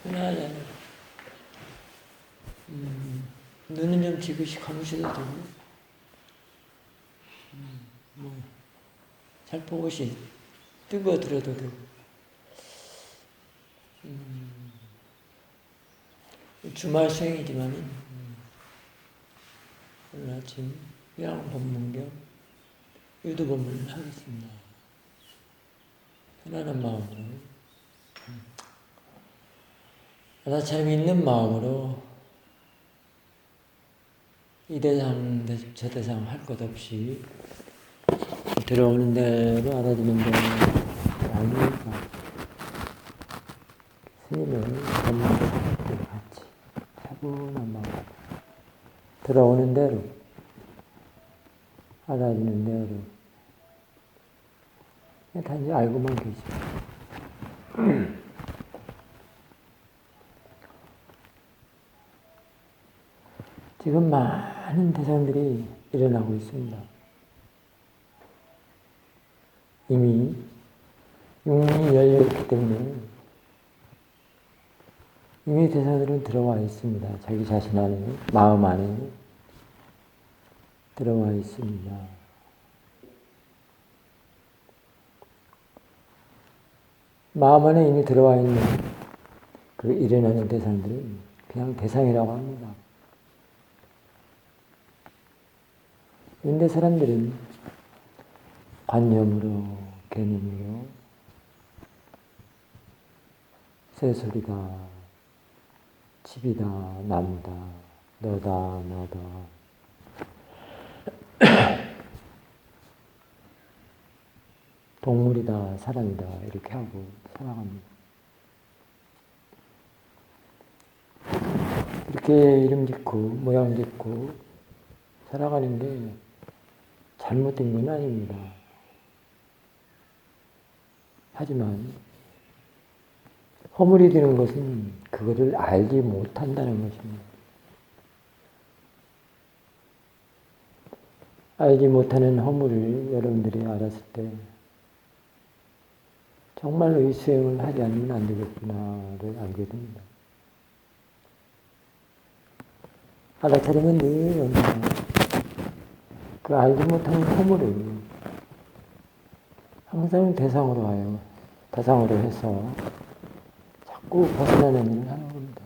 하나, 눈은 좀 지그시 감으셔도 되고, 살포시 뜨거들어도 되고, 주말 수행이지만, 오늘 아침 요양 법문 겸 유도 법문을 하겠습니다. 편안한 마음으로, 나처럼 있는 마음으로 이 대상 저 대상 할 것 없이 들어오는 대로 알아주는 대로 알니까 스님의 법문을 같이 차분한 마음 들어오는 대로 알아주는 대로 그냥 단지 알고만 계시고 지금 많은 대상들이 일어나고 있습니다. 이미 육문이 열려있기 때문에 이미 대상들은 들어와 있습니다. 자기 자신 안에, 마음 안에 들어와 있습니다. 마음 안에 이미 들어와 있는 그 일어나는 대상들은 그냥 대상이라고 합니다. 그런데 사람들은 관념으로, 개념으로 새소리다, 집이다, 나무다, 너다, 나다 동물이다, 사람이다 이렇게 하고 살아갑니다. 이렇게 이름 짓고 모양 짓고 살아가는 게 잘못된 건 아닙니다. 하지만 허물이 되는 것은 그거를 알지 못한다는 것입니다. 알지 못하는 허물을 여러분들이 알았을 때 정말로 이 수행을 하지 않으면 안 되겠구나를 알게 됩니다. 알아차리면 늘 그 알지 못하는 허물을 항상 대상으로 하여 대상으로 해서 자꾸 벗어나는 일을 하는 겁니다.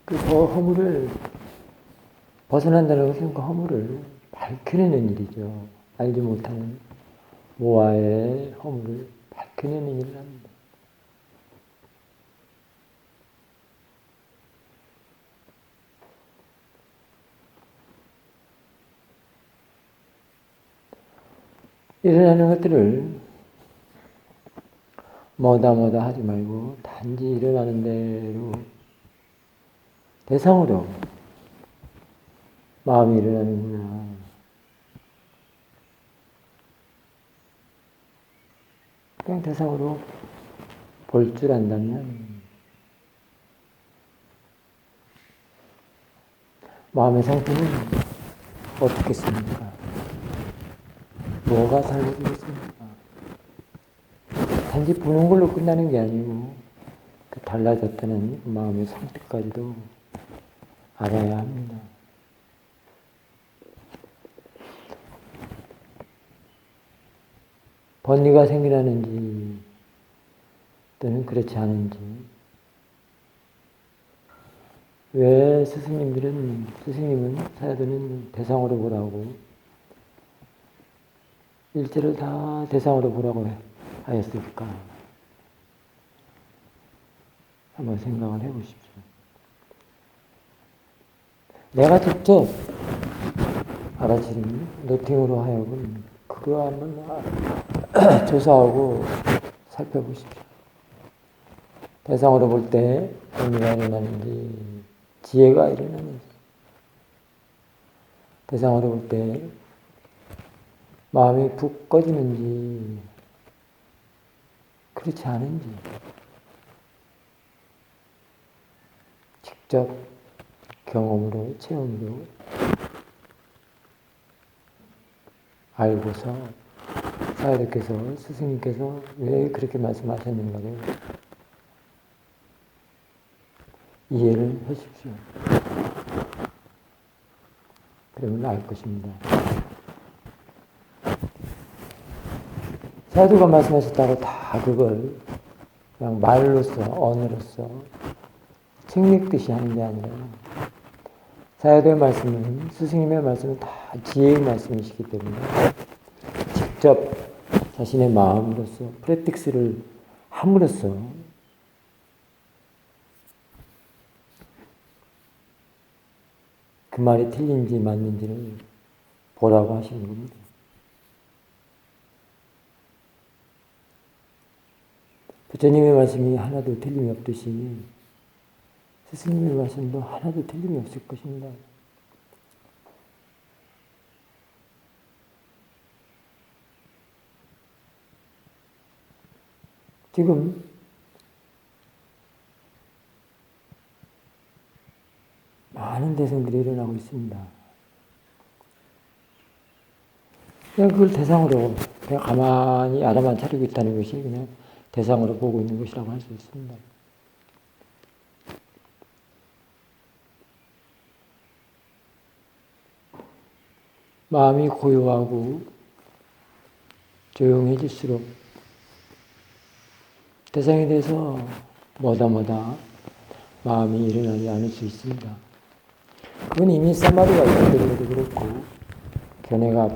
그 허물을 벗어난다는 것은 그 허물을 밝혀내는 일이죠. 알지 못하는 모아의 허물을 밝혀내는 일을 합니다. 일어나는 것들을 뭐다 하지 말고 단지 일어나는 대로 대상으로 마음이 일어나는구나. 그냥 대상으로 볼 줄 안다면 마음의 상태는 어떻겠습니까? 뭐가 달라지겠습니까? 단지 보는 걸로 끝나는 게 아니고 그 달라졌다는 마음의 상태까지도 알아야 합니다. 번뇌가 생겨나는지 또는 그렇지 않은지 왜 스승님은 사야들은 대상으로 보라고 일체를 다 대상으로 보라고 하였을까? 한번 생각을 해보십시오. 내가 직접 알아차린 노팅으로 하여금 그거 한번 조사하고 살펴보십시오. 대상으로 볼 때 의미가 일어나는지 지혜가 일어나는지 대상으로 볼 때 마음이 푹 꺼지는지 그렇지 않은지 직접 경험으로 체험으로 알고서 사야들께서 스승님께서 왜 그렇게 말씀하셨는가를 이해를 하십시오. 그러면 알 것입니다. 사도가 말씀하셨다고 다 그걸 그냥 말로써, 언어로서 책 읽듯이 하는 게 아니라 사도의 말씀은, 스승님의 말씀은 다 지혜의 말씀이시기 때문에 직접 자신의 마음으로서 프랙티스를 함으로써 그 말이 틀린지 맞는지를 보라고 하시는 겁니다. 부처님의 말씀이 하나도 틀림이 없듯이 스승님의 말씀도 하나도 틀림이 없을 것입니다. 지금 많은 대성들이 일어나고 있습니다. 그냥 그걸 대상으로 그냥 가만히 알아만 차리고 있다는 것이 그냥 대상으로 보고 있는 것이라고 할 수 있습니다. 마음이 고요하고 조용해질수록 대상에 대해서 뭐다 마음이 일어나지 않을 수 있습니다. 그건 이미 사마리가 있기 때문에도 그렇고 견해가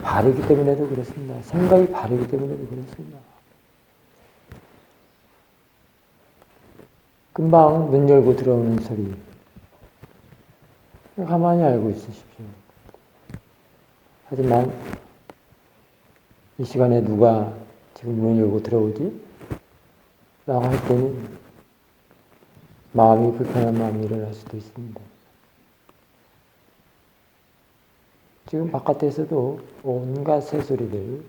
바르기 때문에도 그렇습니다. 생각이 바르기 때문에도 그렇습니다. 금방 문 열고 들어오는 소리 가만히 알고 있으십시오. 하지만 이 시간에 누가 지금 문 열고 들어오지? 라고 할 때는 마음이 불편한 마음이 일어날 수도 있습니다. 지금 바깥에서도 온갖 새소리들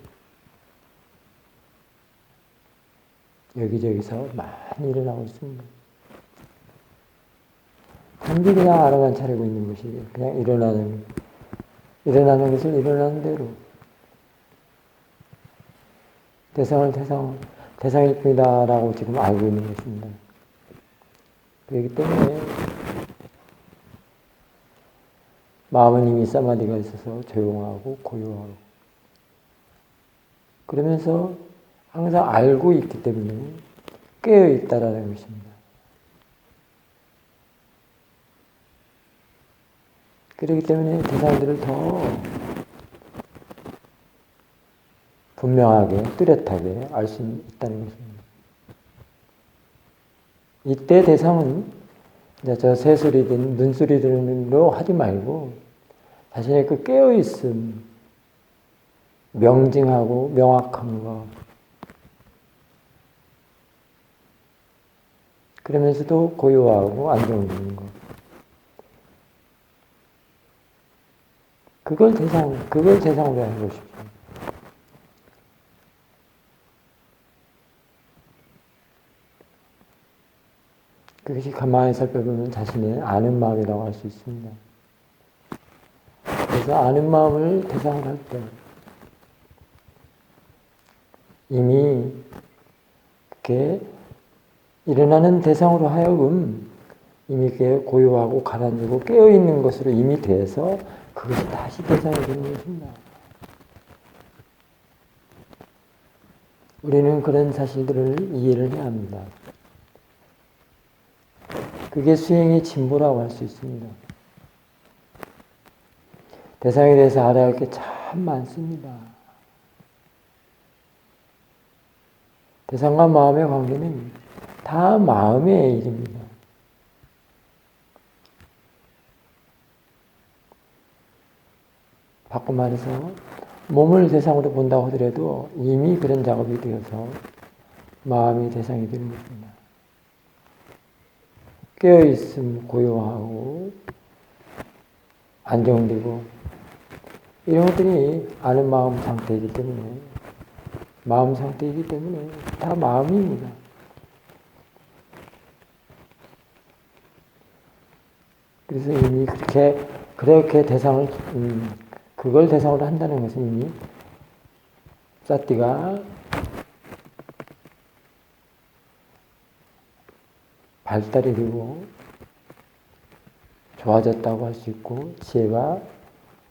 여기저기서 많이 일어나고 있습니다. 단지 그냥 알아만 차리고 있는 것이 그냥 일어나는 것을 일어나는 대로 대상일 뿐이다라고 지금 알고 있는 것입니다. 그렇기 때문에 마음은 이미 사마디가 있어서 조용하고 고요하고 그러면서 항상 알고 있기 때문에 깨어 있다라는 것입니다. 그렇기 때문에 대상들을 더 분명하게 뚜렷하게 알 수 있다는 것입니다. 이때 대상은 이제 저 새소리든 눈소리들로 하지 말고 자신의 그 깨어있음, 명징하고 명확한 것, 그러면서도 고요하고 안정되는 것. 그걸 대상으로 하는 것이죠. 그것이 가만히 살펴보면 자신의 아는 마음이라고 할 수 있습니다. 그래서 아는 마음을 대상으로 할 때 이미 이렇게 일어나는 대상으로 하여금 이미 이렇게 고요하고 가라앉고 깨어있는 것으로 이미 돼서 그것이 다시 대상이 되는 것입니다. 우리는 그런 사실들을 이해를 해야 합니다. 그게 수행의 진보라고 할 수 있습니다. 대상에 대해서 알아야 할 게 참 많습니다. 대상과 마음의 관계는 다 마음의 일입니다. 바꿔 말해서 몸을 대상으로 본다고 하더라도 이미 그런 작업이 되어서 마음이 대상이 되는 것입니다. 깨어있음, 고요하고 안정되고 이런 것들이 아는 마음 상태이기 때문에 다 마음입니다. 그래서 이미 그렇게 대상을 그걸 대상으로 한다는 것은 이미 사띠가 발달이 되고 좋아졌다고 할 수 있고 지혜가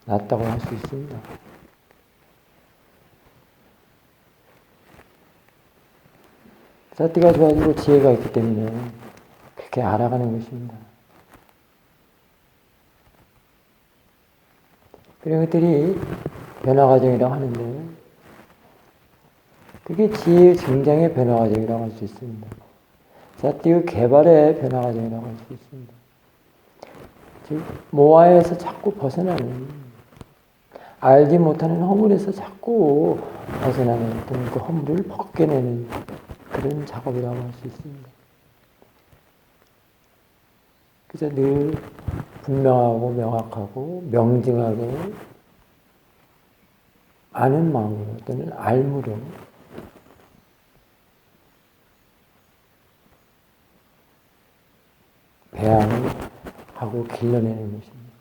낮다고 할 수 있습니다. 사띠가 좋아지고 지혜가 있기 때문에 그렇게 알아가는 것입니다. 그런 것들이 변화과정이라고 하는데 그게 지혜의 증장의 변화과정이라고 할 수 있습니다. 사띠의 개발의 변화과정이라고 할 수 있습니다. 즉 모아에서 자꾸 벗어나는, 알지 못하는 허물에서 자꾸 벗어나는 어떤 그 허물을 벗겨내는 그런 작업이라고 할 수 있습니다. 그래서 늘 분명하고 명확하고 명징하게 아는 마음으로 또는 알무로 배양을 하고 길러내는 것입니다.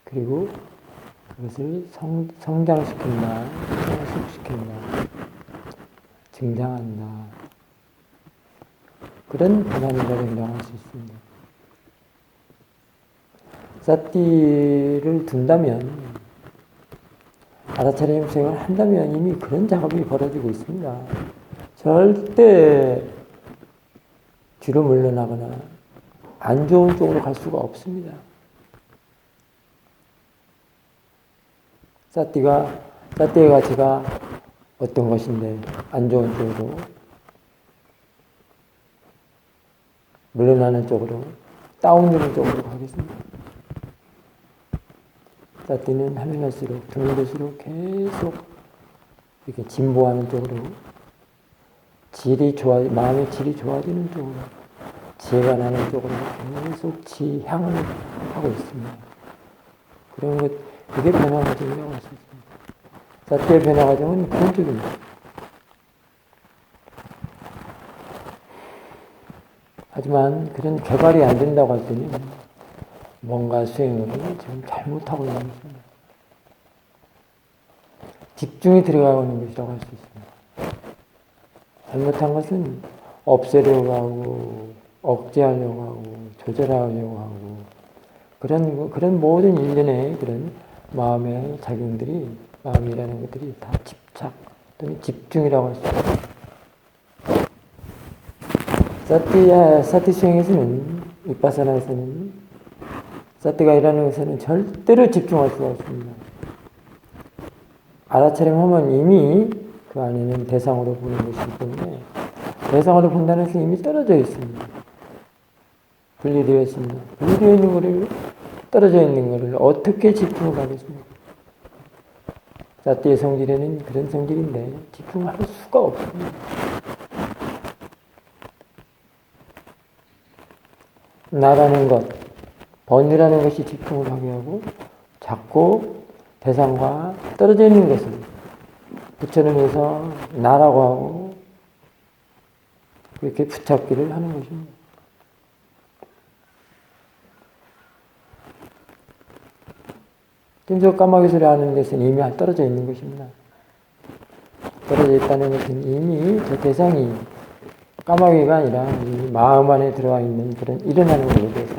그리고 그것을 성장시킨다, 성숙시킨다, 증장한다. 그런 변화가 된다고 할 수 있습니다. 사띠를 둔다면, 알아차림 수행을 한다면 이미 그런 작업이 벌어지고 있습니다. 절대 뒤로 물러나거나 안 좋은 쪽으로 갈 수가 없습니다. 사띠의 가치가 어떤 것인데 안 좋은 쪽으로 물러나는 쪽으로 다운되는 쪽으로 가겠습니다. 사띠는 하면 할수록 드물릴수록 계속 이렇게 진보하는 쪽으로 마음의 질이 좋아지는 쪽으로 지혜가 나는 쪽으로 계속 지향을 하고 있습니다. 그런 것, 그게 변화 과정이라고 할 수 있습니다. 사띠의 변화 과정은 그런 쪽입니다. 하지만 그런 개발이 안 된다고 할 때는 뭔가 수행을 지금 잘못하고 있는 것입니다. 집중이 들어가고 있는 것이라고 할 수 있습니다. 잘못한 것은 없애려고 하고 억제하려고 하고 조절하려고 하고 그런 모든 일련의 그런 마음의 작용들이, 마음이라는 것들이 다 집착 또는 집중이라고 할 수 있습니다. 사띠 수행에서는, 위파사나에서는 사띠가 일하는 것에는 절대로 집중할 수가 없습니다. 알아차림하면 이미 그 안에는 대상으로 보는 것이기 때문에 대상으로 본다는 것은 이미 떨어져 있습니다. 분리되어 있습니다. 분리되어 있는 것을, 떨어져 있는 것을 어떻게 집중을 하겠습니까? 사띠의 성질에는 그런 성질인데 집중할 수가 없습니다. 나라는 것, 번이라는 것이 집중을 하게 하고 자꾸 대상과 떨어져 있는 것을 붙여놓으면서 나라고 하고 그렇게 붙잡기를 하는 것입니다. 저 까마귀 소리 하는 것은 이미 떨어져 있는 것입니다. 떨어져 있다는 것은 이미 저 대상이 까마귀가 아니라 이 마음 안에 들어와 있는 그런 일어나는 것에 대해서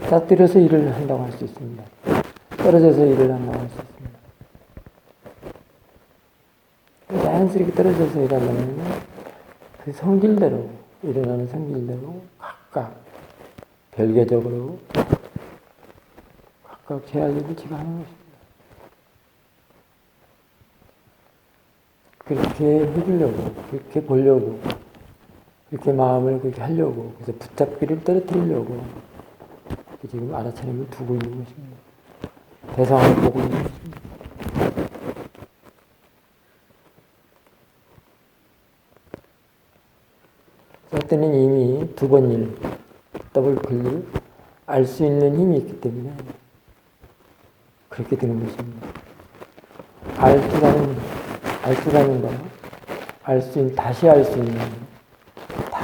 싹들여서 일을 한다고 할 수 있습니다. 떨어져서 일을 한다고 할 수 있습니다. 자연스럽게 떨어져서 일하려면 그 성질대로, 일어나는 성질대로 각각 별개적으로 각각 제한적으로 지가 하는 것입니다. 그렇게 해주려고, 그렇게 보려고, 그렇게 마음을 그렇게 하려고, 그래서 붙잡기를 떨어뜨리려고 지금 알아차림을 두고 있는 것입니다. 대상을 보고 있는 것입니다. 그때는 이미 두 번 일, 더블 클릭, 알 수 있는 힘이 있기 때문에 그렇게 되는 것입니다. 알 줄 아는 거, 다시 알 수 있는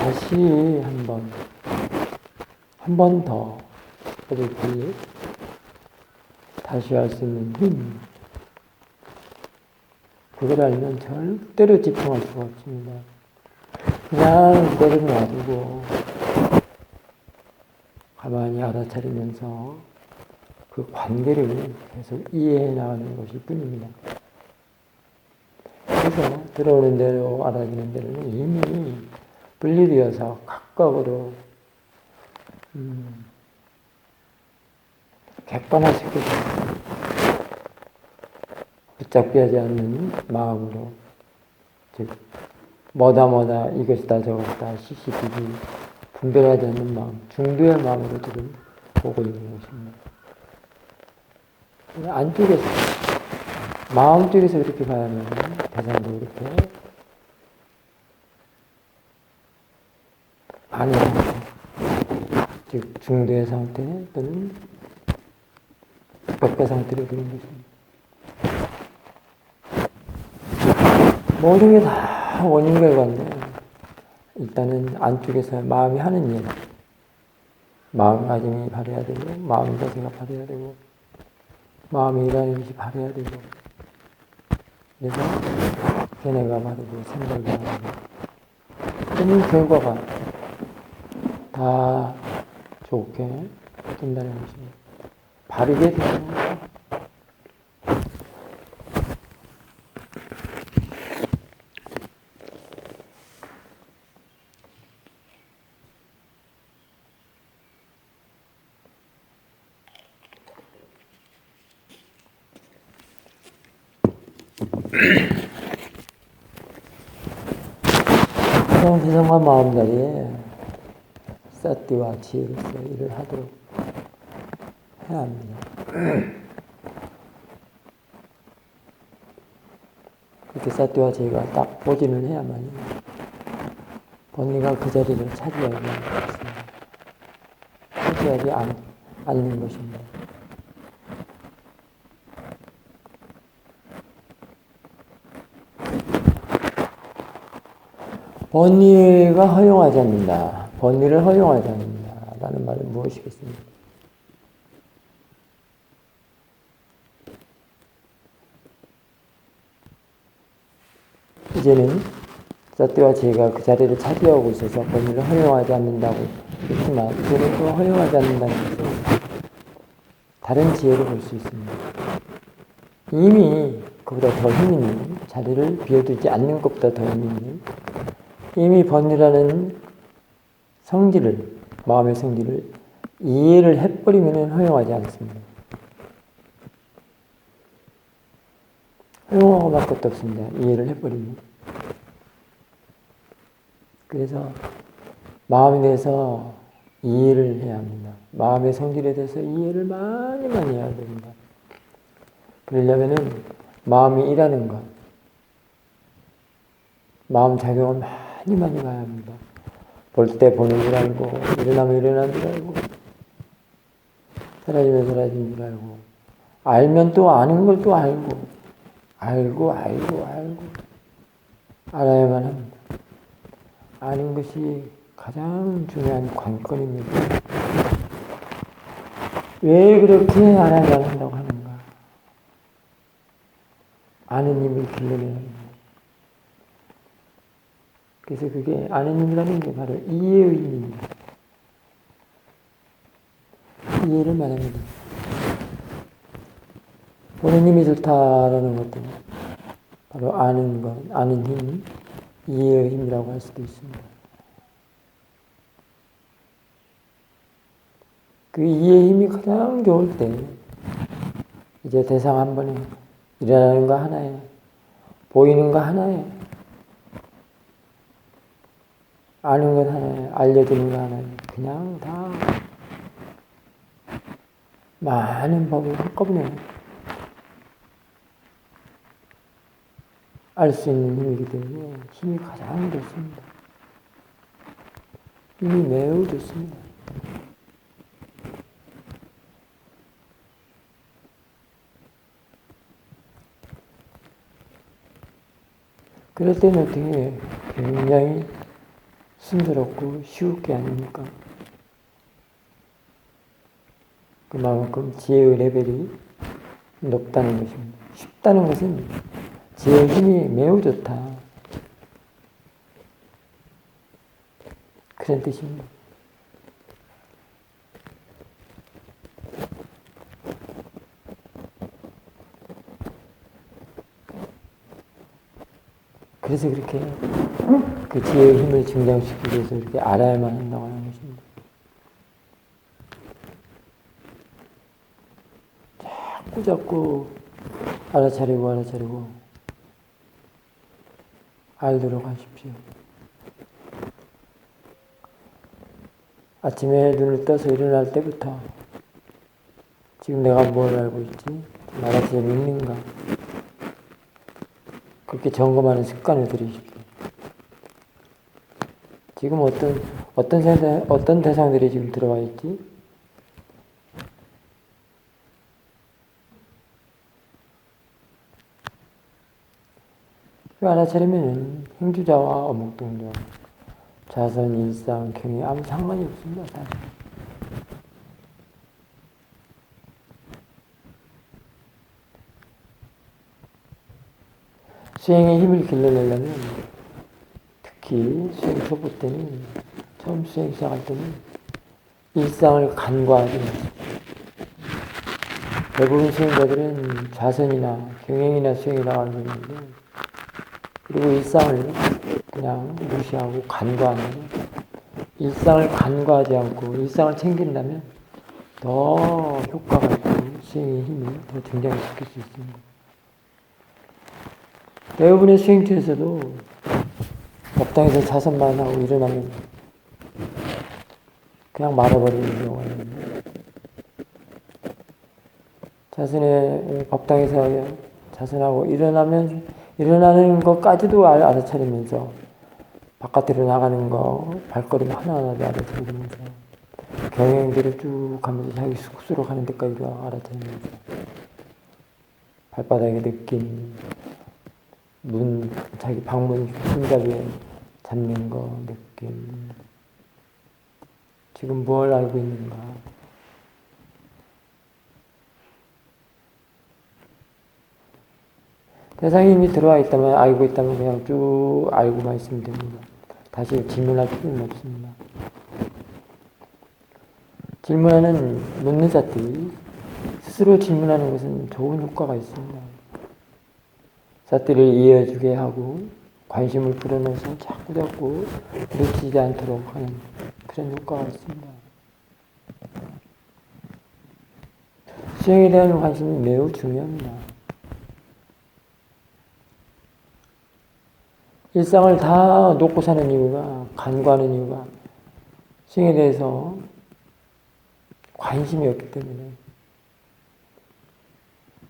다시 한 번 더 이렇게 다시 할 수 있는 힘, 그걸 알면 절대로 집중할 수가 없습니다. 그냥 그대로 놔두고 가만히 알아차리면서 그 관계를 계속 이해해 나가는 것일 뿐입니다. 그래서 들어오는 대로 알아지는 대로는 이미 분리되어서 각각으로 객관화시켜서 붙잡히지 않는 마음으로, 즉 뭐다 이것이다 저것이다 CCTV 분별하지 않는 마음, 중도의 마음으로 지금 보고 있는 것입니다. 안쪽에서, 마음 쪽에서 이렇게 봐야만 대상도 이렇게 안의 상태, 즉 중도의 상태 또는 벽과 상태를 그린 것입니다. 모든 게 다 원인 결과인데 일단은 안쪽에서 마음이 하는 일, 마음가짐이 바래야 되고 마음 자세가 바래야 되고 마음이 일하는 것이 바래야 되고, 그래서 견해가 바르고 생각이 바르고 그런 결과가 다 좋게 된다는 것입니다. 바르게 되는 거죠. 그런 세상과 마음다리에 사띠와 지혜로서 일을 하도록 해야 합니다. 그렇게 사띠와 지혜가 딱 보진을 해야만이 번뇌가 그 자리를 차지하지 않습니다. 차지하지 않는 것입니다. 번뇌가 허용하지 않는다. 번뇌를 허용하지 않는다. 라는 말은 무엇이겠습니까? 이제는 사띠와 지혜가 그 자리를 차지하고 있어서 번뇌를 허용하지 않는다고 했지만, 이제는 또 허용하지 않는다는 것은 다른 지혜를 볼 수 있습니다. 이미 그보다 더 힘있는, 자리를 비워두지 않는 것보다 더 힘있는, 이미 번뇌라는 성질을, 마음의 성질을 이해를 해버리면 허용하지 않습니다. 허용하고 말 것도 없습니다. 이해를 해버리면. 그래서 마음에 대해서 이해를 해야 합니다. 마음의 성질에 대해서 이해를 많이 해야 됩니다. 그러려면은 마음이 일하는 것, 마음 작용을 많이 봐야 합니다. 볼 때 보는 줄 알고, 일어나면 일어난 줄 알고, 사라지면 사라진 줄 알고, 알면 또 아는 걸 또 알고, 알아야만 합니다. 아는 것이 가장 중요한 관건입니다. 왜 그렇게 알아야만 한다고 하는가? 아는 힘을 길러내야 합니다. 그래서 그게 아는 힘이라는 게 바로 이해의 힘입니다. 이해를 말합니다. 보는 힘이 좋다라는 것도 바로 아는 것, 아는 힘, 이해의 힘이라고 할 수도 있습니다. 그 이해의 힘이 가장 좋을 때 이제 대상 한 번에 일어나는 거 하나에, 보이는 거 하나에, 아는 것 하나에, 알려주는 거 하나에 그냥 다 많은 법을 한꺼번에 알 수 있는 힘이기 때문에 힘이 가장 좋습니다. 힘이 매우 좋습니다. 그럴 때는 어떻게 굉장히 조심스럽고 쉬울 게 아닙니까? 그만큼 지혜의 레벨이 높다는 것입니다. 쉽다는 것은 지혜의 힘이 매우 좋다. 그런 뜻입니다. 그래서 그렇게 그 지혜의 힘을 증장시키기 위해서 이렇게 알아야만 한다고 하는 것입니다. 자꾸 알아차리고 알도록 하십시오. 아침에 눈을 떠서 일어날 때부터 지금 내가 뭘 알고 있지? 알아차려 믿는가? 그렇게 점검하는 습관을 들이십시오. 지금 어떤 대상들이 지금 들어와 있지? 알아차리면 행주자와 어묵동자, 자선, 일상, 경이 아무 상관이 없습니다. 사실. 수행의 힘을 길러내려면 특히 수행 초보 때는 처음 수행 시작할 때는 일상을 간과하지 마십시오. 대부분 수행자들은 자선이나 경행이나 수행이라고 알고 있는데 그리고 일상을 그냥 무시하고 간과하는 일상을 간과하지 않고 일상을 챙긴다면 더 효과가 있고 수행의 힘을 더 증장시킬 수 있습니다. 대부분의 수행처에서도 법당에서 자선만 하고 일어나면 그냥 말아버리는 경우가 있는데 법당에서 자선하고 일어나는 것까지도 알아차리면서 바깥으로 나가는 거 발걸음 하나하나도 알아차리면서 경행들을 쭉 가면서 자기 숙소로 가는 데까지도 알아차리면서 발바닥에 느낌 자기 방문 손잡이에 잡는 거 느낌 지금 뭘 알고 있는가 대상이 이미 들어와 있다면 알고 있다면 그냥 쭉 알고만 있으면 됩니다. 다시 질문할 필요는 없습니다. 질문하는 묻는 사띠 스스로 질문하는 것은 좋은 효과가 있습니다. 사띠를 이해해주게 하고 관심을 불어넣어서 자꾸 놓치지 않도록 하는 그런 효과가 있습니다. 수행에 대한 관심이 매우 중요합니다. 일상을 다 놓고 사는 이유가 간과하는 이유가 수행에 대해서 관심이 없기 때문에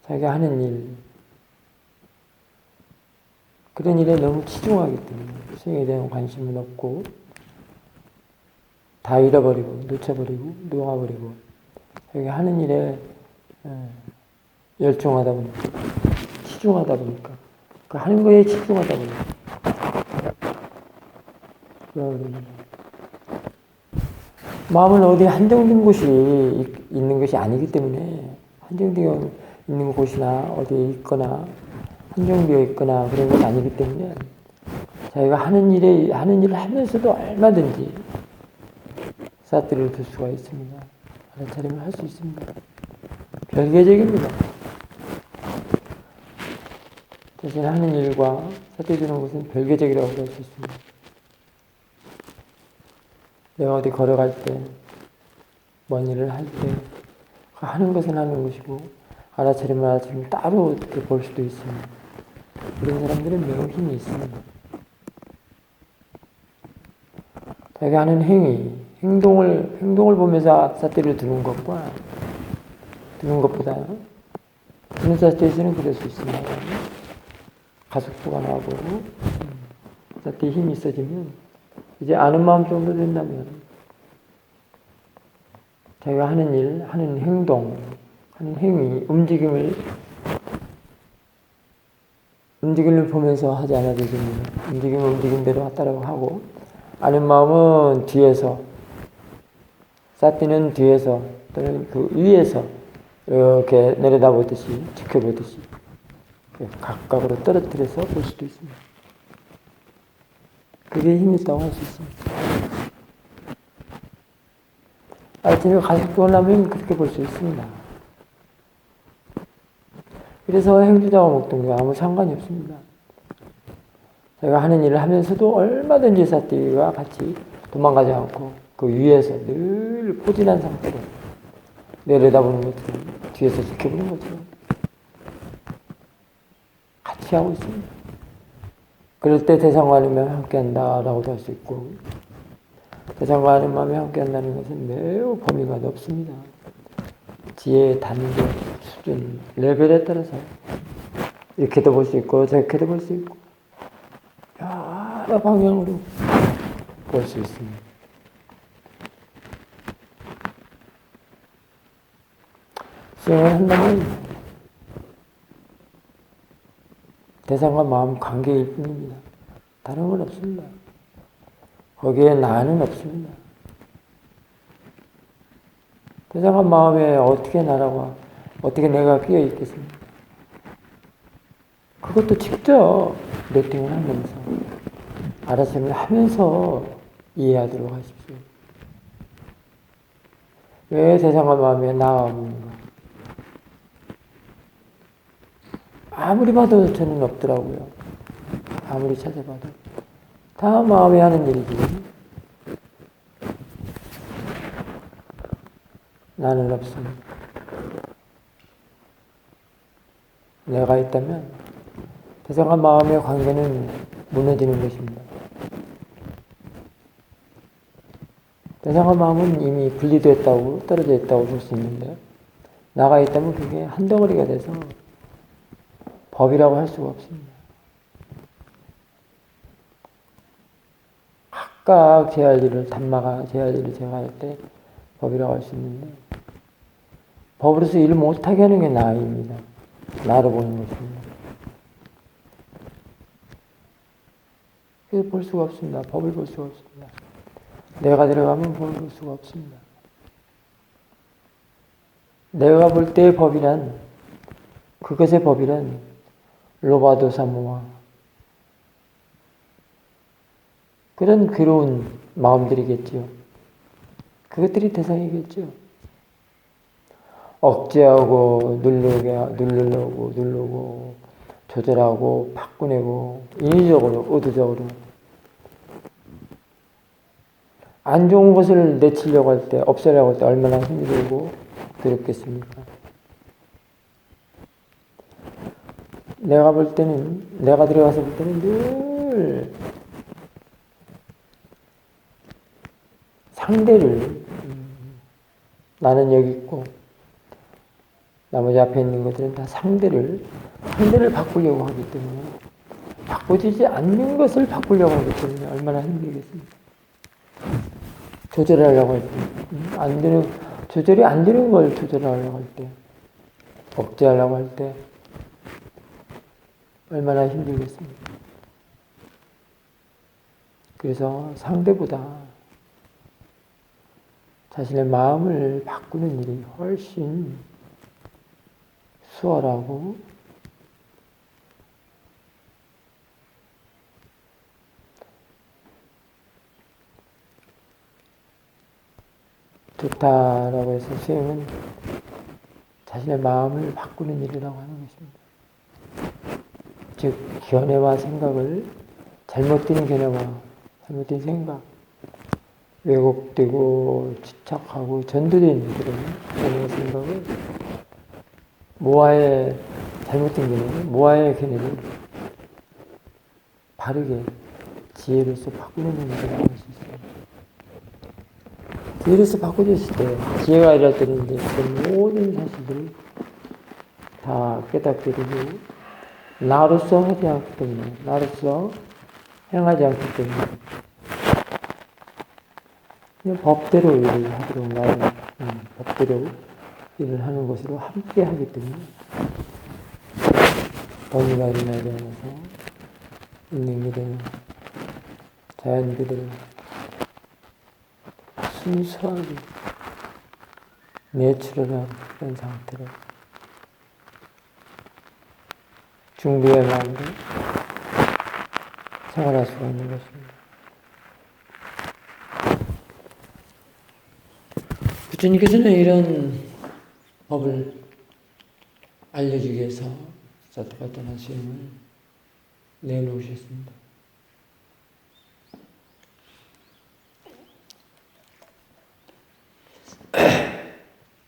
자기가 하는 일 그런 일에 너무 치중하기 때문에 수행에 대한 관심은 없고 다 잃어버리고 놓쳐버리고 놓아버리고 자기가 하는 일에 열중하다 보니까 치중하다 보니까 그 하는 거에 치중하다 보니까 마음은 어디 한정된 곳이 있는 것이 아니기 때문에 한정되어 있는 곳이나 어디에 있거나 한정되어 있거나 그런 것이 아니기 때문에 자기가 하는 일을 하면서도 얼마든지 사띠를 둘 수가 있습니다. 알아차림을 할 수 있습니다. 별개적입니다. 대신 하는 일과 사띠 주는 것은 별개적이라고 할 수 있습니다. 내가 어디 걸어갈 때, 뭔 일을 할 때, 하는 것은 하는 것이고, 알아차리면 따로 이렇게 볼 수도 있습니다. 그런 사람들은 매우 힘이 있습니다. 자기가 하는 행동을 보면서 사띠를 두는 것보다, 두는 사띠에서는 그럴 수 있습니다. 가속도가 나고, 사띠에 힘이 있어지면, 이제 아는 마음 정도 된다면 자기가 하는 일, 하는 행동, 하는 행위, 움직임을 보면서 하지 않아도 됩니다. 움직임대로 따라고 하고 아는 마음은 뒤에서, 사띠는 뒤에서 또는 그 위에서 이렇게 내려다보듯이 지켜보듯이 각각으로 떨어뜨려서 볼 수도 있습니다. 그게 힘이 있다고 할 수 있습니다. 하여튼 가식도 올라면 그렇게 볼 수 있습니다. 그래서 행주자와 목동자와 아무 상관이 없습니다. 제가 하는 일을 하면서도 얼마든지 사띠가 같이 도망가지 않고 그 위에서 늘 포진한 상태로 내려다보는 것처럼 뒤에서 지켜보는 것처럼 같이 하고 있습니다. 그럴 때 대상관이면 함께한다라고도 할 수 있고, 대상관의 마음이 함께한다는 것은 매우 범위가 넓습니다. 지혜의 단계, 수준, 레벨에 따라서 이렇게도 볼 수 있고 저렇게도 볼 수 있고 여러 방향으로 볼 수 있습니다. 수행을 한다면 대상과 마음 관계일 뿐입니다. 다른 건 없습니다. 거기에 나는 없습니다. 대상과 마음에 어떻게 나라고, 어떻게 내가 끼어 있겠습니까? 그것도 직접 노팅을 하면서, 알아서를 하면서 이해하도록 하십시오. 왜 대상과 마음에 나가 없는가? 아무리 봐도 저는 없더라고요. 아무리 찾아봐도. 다 마음이 하는 일이지. 나는 없습니다. 내가 있다면 대상과 마음의 관계는 무너지는 것입니다. 대상과 마음은 이미 분리됐다고, 떨어져 있다고 볼 수 있는데, 나가 있다면 그게 한 덩어리가 돼서 법이라고 할 수가 없습니다. 각각 제 할 일을, 단마가 제 할 일을 제가 할 때 법이라고 할 수 있는데, 법으로서 일을 못하게 하는 게 나입니다. 나로 보는 것입니다. 그래서 볼 수가 없습니다. 법을 볼 수가 없습니다. 내가 들어가면 법을 볼 수가 없습니다. 내가 볼 때의 법이란, 그것의 법이란 로바도 사모와 그런 괴로운 마음들이겠지요. 그것들이 대상이겠죠. 억제하고 누르고 조절하고 바꾸내고 인위적으로 의도적으로 안 좋은 것을 내치려고 할 때, 없애려고 할 때 얼마나 힘이 들고 두렵겠습니까? 내가 볼 때는, 내가 들어가서 볼 때는 늘 상대를, 나는 여기 있고 나머지 앞에 있는 것들은 다 상대를 바꾸려고 하기 때문에, 바꿔지지 않는 것을 바꾸려고 하기 때문에 얼마나 힘들겠습니까? 조절하려고 할 때, 조절이 안 되는 걸 조절하려고 할 때, 억제하려고 할 때 얼마나 힘들겠습니까? 그래서 상대보다 자신의 마음을 바꾸는 일이 훨씬 수월하고 좋다라고 해서 수행은 자신의 마음을 바꾸는 일이라고 하는 것입니다. 즉, 견해와 생각을, 잘못된 견해와 잘못된 생각, 왜곡되고 집착하고 전도된 그런 견해와 생각을 모아의 잘못된 견해, 모아의 견해를 바르게 지혜로서 바꾸는 일이라고 할 수 있습니다. 지혜로서 바꿔줬을 때, 지혜가 일할 때는 이제 그 모든 사실들을 다 깨닫게 되고, 나로서 하지 않기 때문에, 나로서 행하지 않기 때문에, 그냥 법대로 일을 하도록 나는 법대로 일을 하는 것으로 함께 하기 때문에, 범위가 일어나지 않아서, 인능이 되는 자연 그대로 순수하게 내추럴한 그런 상태로 중도의 마음으로 생활할 수가 있는 것입니다. 부처님께서는 이런 법을 알려주기 위해서 사토파타나 수행을 내놓으셨습니다.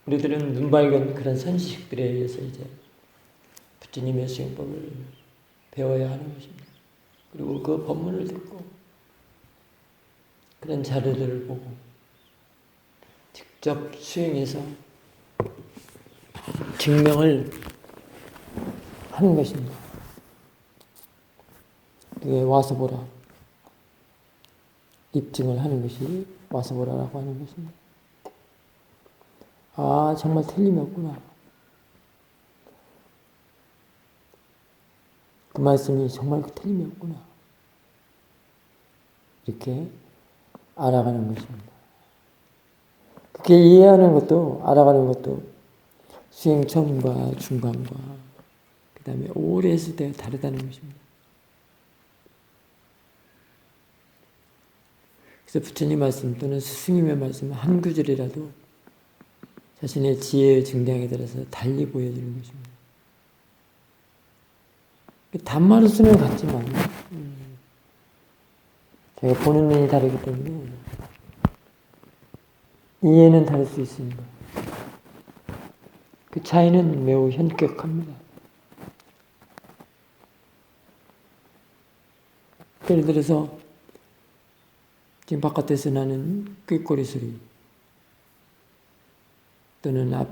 우리들은 눈밝은 그런 선지식들에 의해서 이제 부처님의 수행법을 배워야 하는 것입니다. 그리고 그 법문을 듣고 그런 자료들을 보고 직접 수행해서 증명을 하는 것입니다. 그게 와서 보라. 입증을 하는 것이 와서 보라라고 하는 것입니다. 아, 정말 틀림이 없구나. 그 말씀이 정말 틀림이 없구나. 이렇게 알아가는 것입니다. 그렇게 이해하는 것도, 알아가는 것도 수행 처음과 중간과 그 다음에 오래 했을 때가 다르다는 것입니다. 그래서 부처님 말씀 또는 스승님의 말씀 한 구절이라도 자신의 지혜의 증량에 따라서 달리 보여주는 것입니다. 단마루스는 같지만 제가 보는 눈이 다르기 때문에 이해는 다를 수 있습니다. 그 차이는 매우 현격합니다. 예를 들어서 지금 바깥에서 나는 꾀꼬리 소리 또는 앞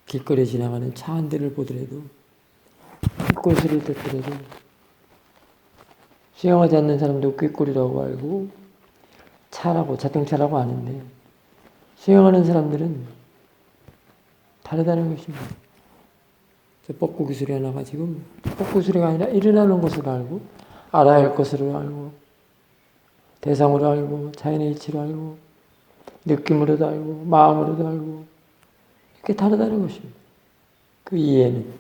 길거리에 지나가는 차 한 대를 보더라도 꾀꼬리 소리를 듣더라도 수영하지 않는 사람도 꾀꼬리라고 알고 차라고 자동차라고 아는데 수영하는 사람들은 다르다는 것입니다. 뻐꾸기 소리 하나가 지금 뻐꾸기 소리가 아니라 일어나는 것으로 알고 알아야 할 것으로 알고 대상으로 알고 자연의 이치로 알고 느낌으로도 알고 마음으로도 알고 이렇게 다르다는 것입니다. 그 이해는.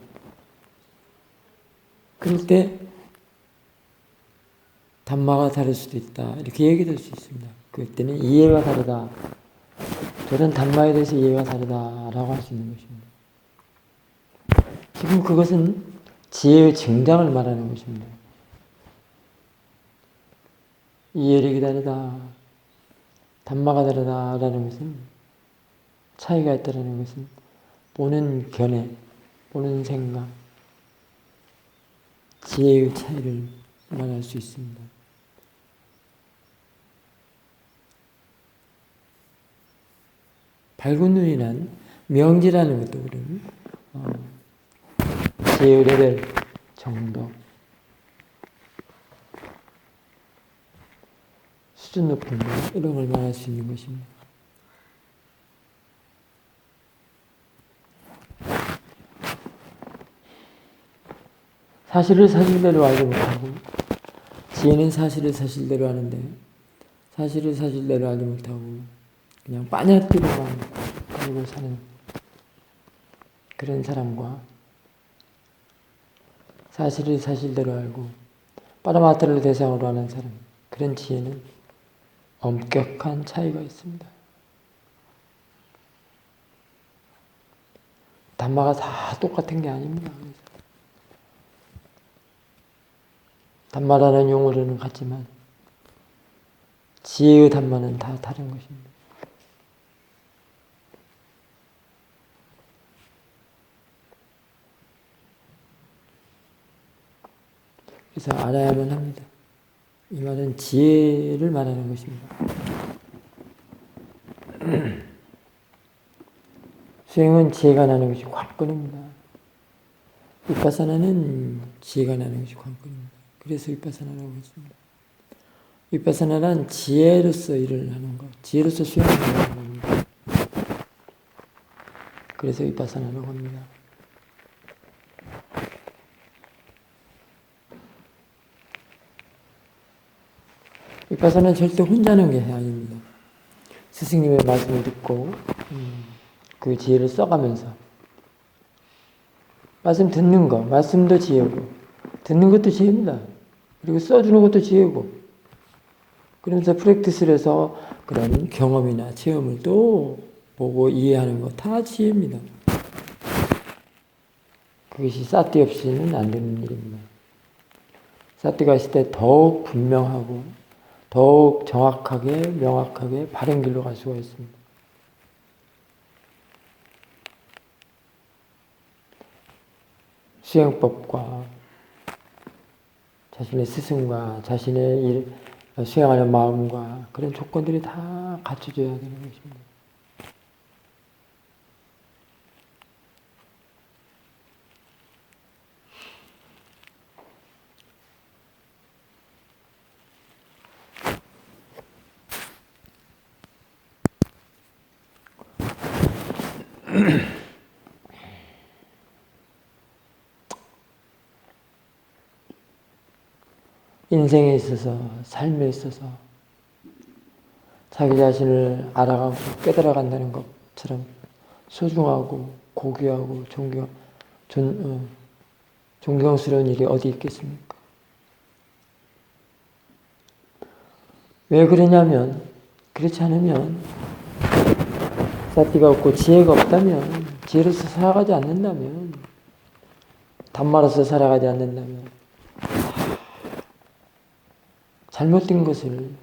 그럴 때 담마가 다를 수도 있다. 이렇게 얘기될 수 있습니다. 그때는 이해가 다르다. 저런 담마에 대해서 이해가 다르다라고 할 수 있는 것입니다. 지금 그것은 지혜의 증장을 말하는 것입니다. 이해력이 다르다. 담마가 다르다라는 것은 차이가 있다라는 것은 보는 견해, 보는 생각, 지혜의 차이를 말할 수 있습니다. 밝은 눈이 난 명지라는 것도 그런 지혜의 레벨 정도 수준 높은 것 이런 걸 말할 수 있는 것입니다. 사실을 사실대로 알지 못하고 지혜는 사실을 사실대로 아는데 사실을 사실대로 알지 못하고 그냥 빠냐띠로만 가지고 사는 그런 사람과 사실을 사실대로 알고 빠라마타를 대상으로 하는 사람 그런 지혜는 엄격한 차이가 있습니다. 담마가 다 똑같은 게 아닙니다. 담마라는 용어로는 같지만 지혜의 담마는 다 다른 것입니다. 그래서 알아야만 합니다. 이 말은 지혜를 말하는 것입니다. 수행은 지혜가 나는 것이 관건입니다. 위파사나는 지혜가 나는 것이 관건입니다. 그래서 위파사나라고 했습니다. 위파사나란 지혜로서 일을 하는 것, 지혜로서 수행을 하는 겁니다. 그래서 위파사나라고 합니다. 위파사나는 절대 혼자 하는 게 아닙니다. 스승님의 말씀을 듣고 그 지혜를 써가면서 말씀 듣는 거, 말씀도 지혜고 듣는 것도 지혜입니다. 그리고 써주는 것도 지혜고 그러면서 프랙티스를 해서 그런 경험이나 체험을 또 보고 이해하는 거 다 지혜입니다. 그것이 사티 없이는 안 되는 일입니다. 사티가 있을 때 더욱 분명하고 더욱 정확하게 명확하게 바른 길로 갈 수가 있습니다. 수행법과 자신의 스승과 자신의 수행하는 마음과 그런 조건들이 다 갖춰져야 되는 것입니다. 인생에 있어서, 삶에 있어서 자기 자신을 알아가고 깨달아간다는 것처럼 소중하고 고귀하고 존경스러운 일이 어디 있겠습니까? 왜 그러냐면, 그렇지 않으면 사티가 없고 지혜가 없다면, 지혜로서 살아가지 않는다면, 단말로서 살아가지 않는다면 잘못된 것을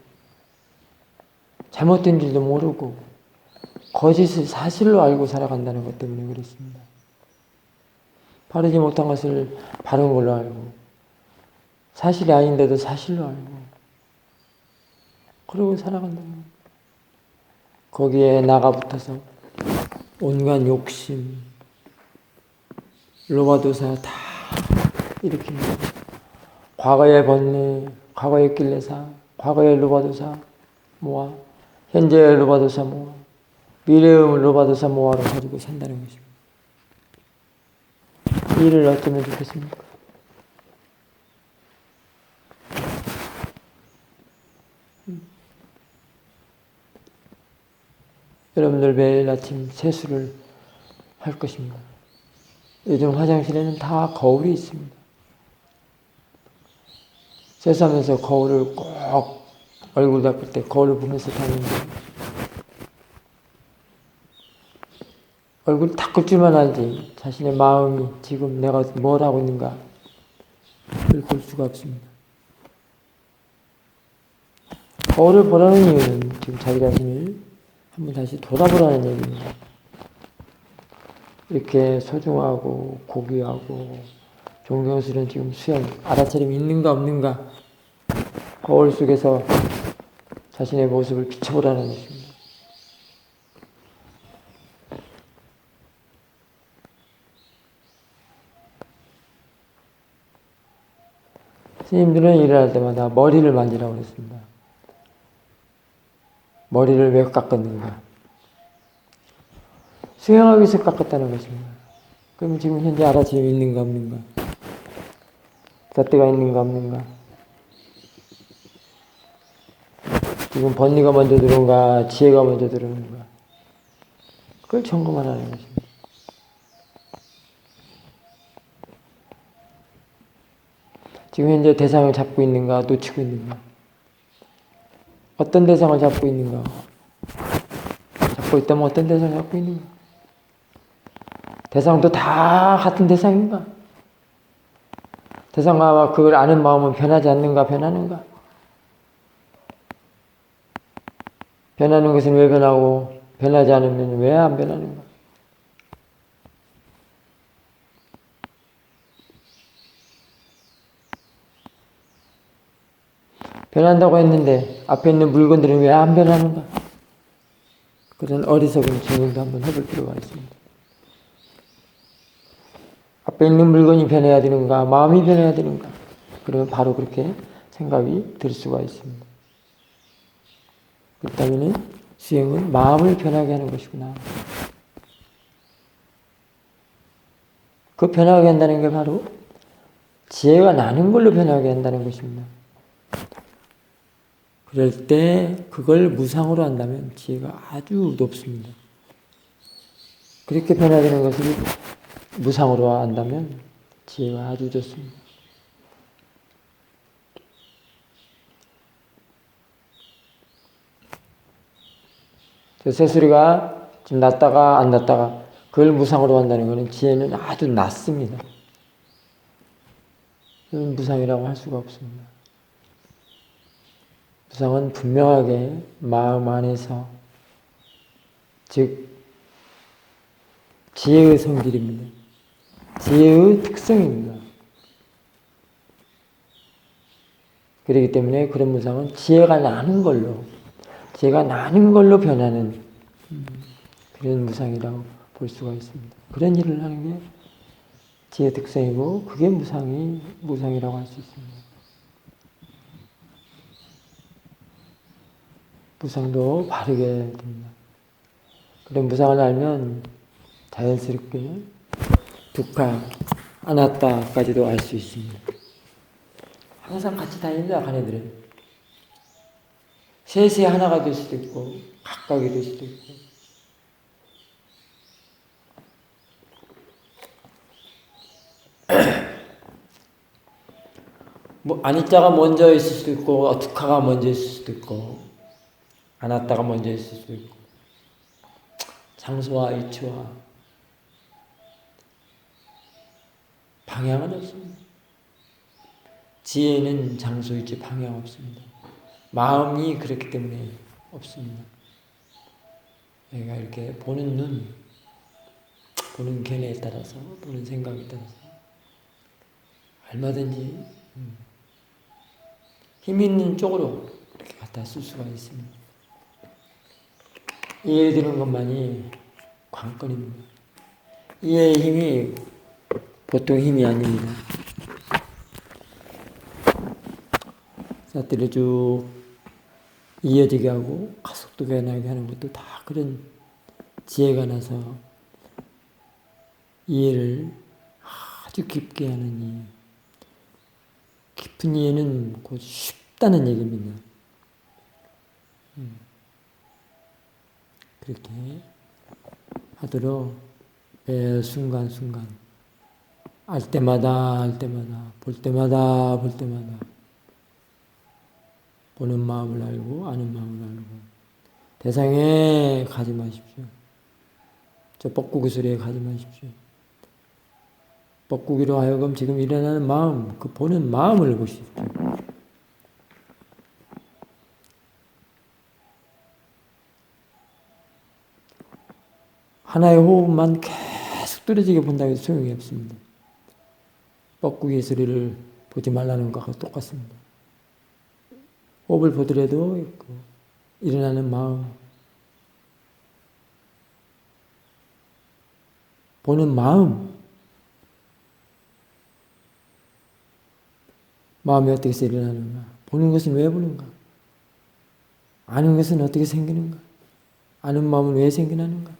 잘못된 줄도 모르고 거짓을 사실로 알고 살아간다는 것 때문에 그렇습니다. 바르지 못한 것을 바른 걸로 알고 사실이 아닌데도 사실로 알고 그러고 살아간다는 것. 거기에 나가붙어서 온갖 욕심, 로바도사 다 일으킵니다. 과거의 번뇌, 과거의 길레사, 과거의 로바도사 모아, 현재의 로바도사 모아, 미래의 로바도사 모아를 가지고 산다는 것입니다. 이 일을 어쩌면 좋겠습니까? 여러분들 매일 아침 세수를 할 것입니다. 요즘 화장실에는 다 거울이 있습니다. 세수하면서 거울을 꼭 얼굴 닦을 때 거울을 보면서 다니는 거예요. 얼굴 닦을 줄만 알지 자신의 마음이 지금 내가 뭘 하고 있는가 그걸 볼 수가 없습니다. 거울을 보라는 이유는 지금 자기 자신을 한번 다시 돌아보라는 얘기입니다. 이렇게 소중하고 고귀하고 존경스러운 지금 수행, 알아차림이 있는가 없는가 거울 속에서 자신의 모습을 비춰보라는 것입니다. 스님들은 일을 할 때마다 머리를 만지라고 그랬습니다. 머리를 왜 깎았는가? 수행하기 위해서 깎았다는 것입니다. 그럼 지금 현재 알아차림이 있는가 없는가? 잣대가 있는가 없는가? 지금 번뇌가 먼저 들어온가? 지혜가 먼저 들어오는가? 그걸 점검하라는 것입니다. 지금 현재 대상을 잡고 있는가? 놓치고 있는가? 어떤 대상을 잡고 있는가? 잡고 있다면 어떤 대상을 잡고 있는가? 대상도 다 같은 대상인가? 대상과 그걸 아는 마음은 변하지 않는가? 변하는가? 변하는 것은 왜 변하고 변하지 않으면 왜 안 변하는가? 변한다고 했는데 앞에 있는 물건들은 왜 안 변하는가? 그런 어리석은 질문도 한번 해볼 필요가 있습니다. 앞에 있는 물건이 변해야 되는가? 마음이 변해야 되는가? 그러면 바로 그렇게 생각이 들 수가 있습니다. 그렇다면 수행은 마음을 변하게 하는 것이구나. 그 변하게 한다는 게 바로 지혜가 나는 걸로 변하게 한다는 것입니다. 그럴 때 그걸 무상으로 한다면 지혜가 아주 높습니다. 그렇게 변화되는 것을 무상으로 한다면 지혜가 아주 좋습니다. 새소리가 좀 났다가 안 났다가 그걸 무상으로 한다는 것은 지혜는 아주 낮습니다. 그건 무상이라고 할 수가 없습니다. 무상은 분명하게 마음 안에서, 즉 지혜의 성질입니다. 지혜의 특성입니다. 그렇기 때문에 그런 무상은 지혜가 나는 걸로 변하는 그런 무상이라고 볼 수가 있습니다. 그런 일을 하는 게 지혜의 특성이고 그게 무상이라고 할 수 있습니다. 무상도 바르게 됩니다. 그런 무상을 알면 자연스럽게 두카, 아나타까지도 알 수 있습니다. 항상 같이 다닙니다, 가네들은. 셋이 하나가 될 수도 있고, 각각이 될 수도 있고. 아니자가 먼저 있을 수도 있고, 두카가 먼저 있을 수도 있고, 아나타가 먼저 있을 수도 있고, 장소와 위치와 방향은 없습니다. 지혜는 장소, 위치, 방향 없습니다. 마음이 그렇기 때문에 없습니다. 내가 이렇게 보는 눈, 보는 견해에 따라서, 보는 생각에 따라서 얼마든지 힘 있는 쪽으로 이렇게 갖다 쓸 수가 있습니다. 이해되는 것만이 관건입니다. 이해의 힘이 보통 힘이 아닙니다. 사태를 쭉 이어지게 하고 가속도 변하게 하는 것도 다 그런 지혜가 나서 이해를 아주 깊게 하는 이해. 깊은 이해는 곧 쉽다는 얘기입니다. 그렇게 하도록 매 순간순간 알 때마다 볼 때마다 보는 마음을 알고 아는 마음을 알고 대상에 가지 마십시오. 저 뻐꾸기 소리에 가지 마십시오. 뻐꾸기로 하여금 지금 일어나는 마음, 그 보는 마음을 보십시오. 하나의 호흡만 계속 뚫어지게 본다고 해도 소용이 없습니다. 뻐꾸기 소리를 보지 말라는 것과 똑같습니다. 호흡을 보더라도 일어나는 마음, 보는 마음이 어떻게 해서 일어나는가, 보는 것은 왜 보는가, 아는 것은 어떻게 생기는가, 아는 마음은 왜 생겨나는가,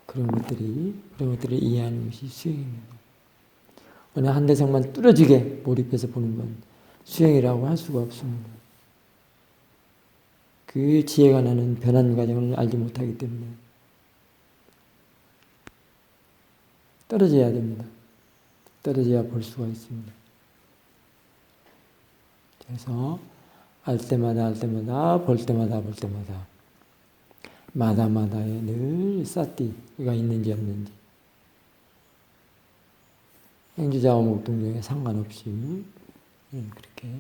그런 것들을 이해하는 것이 수행입니다. 어느 한 대상만 뚫어지게 몰입해서 보는 건 수행이라고 할 수가 없습니다. 그 지혜가 나는 변한 과정을 알지 못하기 때문에 떨어져야 됩니다. 떨어져야 볼 수가 있습니다. 그래서 알 때마다 볼 때마다 마다마다에 늘 사띠가 있는지 없는지 행주자와 목동정에 상관없이 그렇게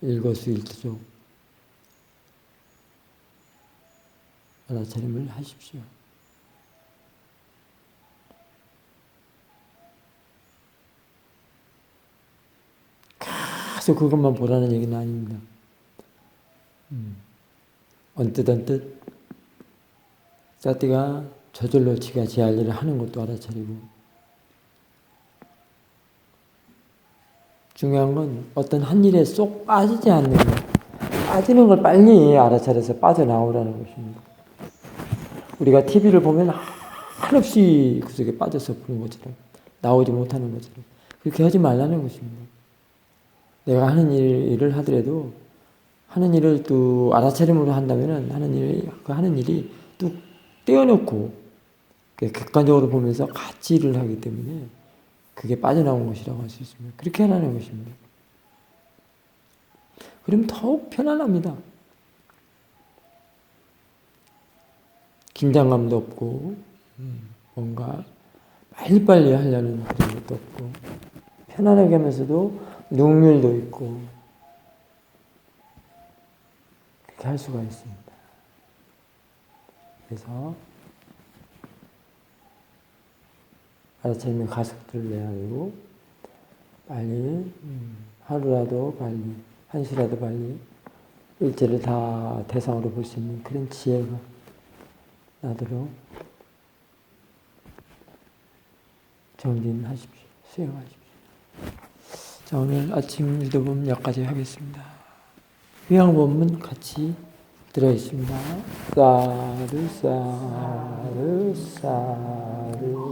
일거수일투족 알아차림을 하십시오. 계속 그것만 보라는 얘기는 아닙니다. 언뜻 사띠가 저절로 지가 제 할 일을 하는 것도 알아차리고, 중요한 건 어떤 한 일에 쏙 빠지지 않는 것, 빠지는 걸 빨리 알아차려서 빠져나오라는 것입니다. 우리가 TV를 보면 한없이 그 속에 빠져서 보는 것처럼, 나오지 못하는 것처럼 그렇게 하지 말라는 것입니다. 내가 하는 일을 하더라도 하는 일을 또 알아차림으로 한다면은 하는 일이 뚝 떼어놓고 객관적으로 보면서 같이 일을 하기 때문에 그게 빠져나온 것이라고 할 수 있습니다. 그렇게 하라는 것입니다. 그럼 더욱 편안합니다. 긴장감도 없고 뭔가 빨리빨리 하려는 그런 것도 없고 편안하게 하면서도 능률도 있고 그렇게 할 수가 있습니다. 그래서 알아차리는 가석들을 내야 되고 빨리 하루라도 빨리 한시라도 빨리 일제를 다 대상으로 볼 수 있는 그런 지혜가 나도록 정진하십시오. 수행하십시오. 자, 오늘 아침 유도본 여기까지 하겠습니다. 위양본문 같이 들어있습니다. 사르 사르 사르